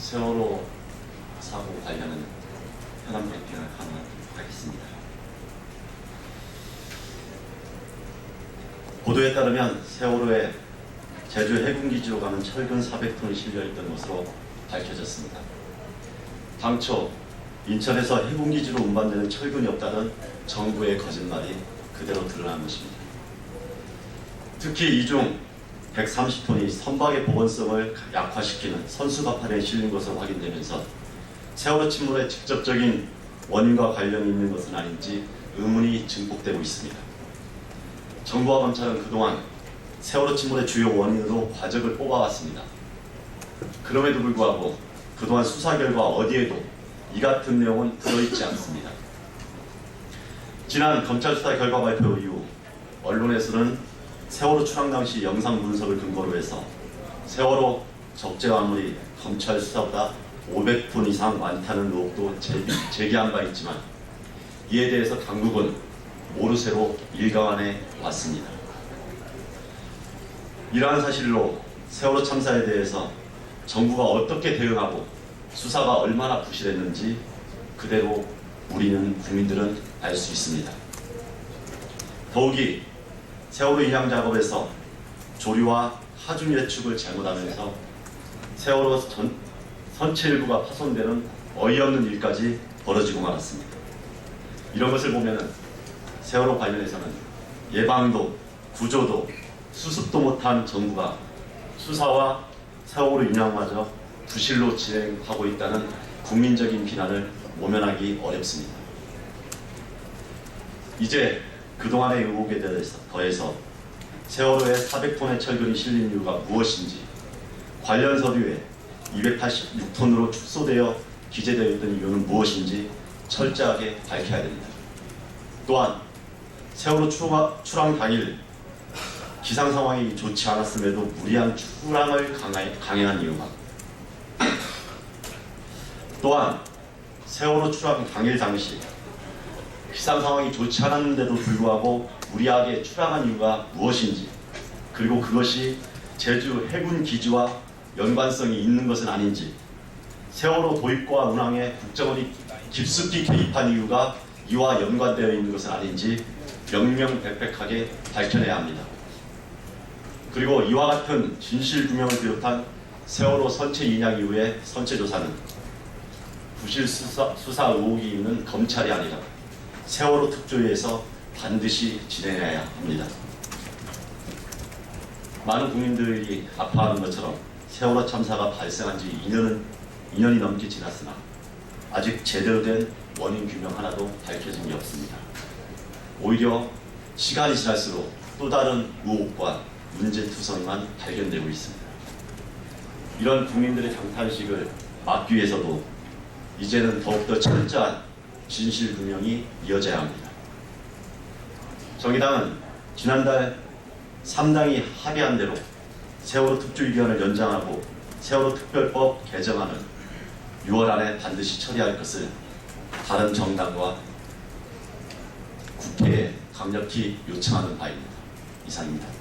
세월호 사고 관련한 현안 브리핑을 하겠습니다. 보도에 따르면 세월호에 제주 해군기지로 가는 철근 400톤이 실려있던 것으로 밝혀졌습니다. 당초 인천에서 해군기지로 운반되는 철근이 없다는 정부의 거짓말이 그대로 드러난 것입니다. 특히 이 중 130톤이 선박의 보건성을 약화시키는 선수가판에 실린 것으로 확인되면서 세월호 침몰의 직접적인 원인과 관련이 있는 것은 아닌지 의문이 증폭되고 있습니다. 정부와 검찰은 그동안 세월호 침몰의 주요 원인으로 과적을 뽑아왔습니다. 그럼에도 불구하고 그동안 수사 결과 어디에도 이 같은 내용은 들어있지 않습니다. 지난 검찰 수사 결과 발표 이후 언론에서는 세월호 추락 당시 영상 분석을 근거로 해서 세월호 적재 화물이 검찰 수사보다 500톤 이상 많다는 의혹도 제기한 바 있지만 이에 대해서 당국은 모르쇠로 일관해 왔습니다. 이러한 사실로 세월호 참사에 대해서 정부가 어떻게 대응하고 수사가 얼마나 부실했는지 그대로 우리는 국민들은 알 수 있습니다. 더욱이 세월호 인양 작업에서 조류와 하중 예측을 잘못하면서 세월호 선체 일부가 파손되는 어이없는 일까지 벌어지고 말았습니다. 이런 것을 보면 세월호 관련해서는 예방도 구조도 수습도 못한 정부가 수사와 세월호 인양마저 부실로 진행하고 있다는 국민적인 비난을 모면하기 어렵습니다. 이제 그동안의 의혹에 더해서 세월호에 400톤의 철근이 실린 이유가 무엇인지 관련 서류에 286톤으로 축소되어 기재되어 있던 이유는 무엇인지 철저하게 밝혀야 됩니다. 또한 세월호 출항 당일 기상 상황이 좋지 않았음에도 무리한 출항을 강행한 이유가, 또한 세월호 출항 당일 당시 기상 상황이 좋지 않았는데도 불구하고 무리하게 출항한 이유가 무엇인지, 그리고 그것이 제주 해군 기지와 연관성이 있는 것은 아닌지, 세월호 도입과 운항에 국정원이 깊숙이 개입한 이유가 이와 연관되어 있는 것은 아닌지 명명백백하게 밝혀내야 합니다. 그리고 이와 같은 진실규명을 비롯한 세월호 선체 인양 이후의 선체 조사는 부실 수사 의혹이 있는 검찰이 아니라 세월호 특조위에서 반드시 진행해야 합니다. 많은 국민들이 아파하는 것처럼 세월호 참사가 발생한 지 2년이 넘게 지났으나 아직 제대로 된 원인 규명 하나도 밝혀진 게 없습니다. 오히려 시간이 지날수록 또 다른 의혹과 문제투성이만 발견되고 있습니다. 이런 국민들의 장탄식을 막기 위해서도 이제는 더욱더 철저한 진실규명이 이어져야 합니다. 정의당은 지난달 3당이 합의한 대로 세월호 특조위 기간을 연장하고 세월호 특별법 개정안을 6월 안에 반드시 처리할 것을 다른 정당과 국회에 강력히 요청하는 바입니다. 이상입니다.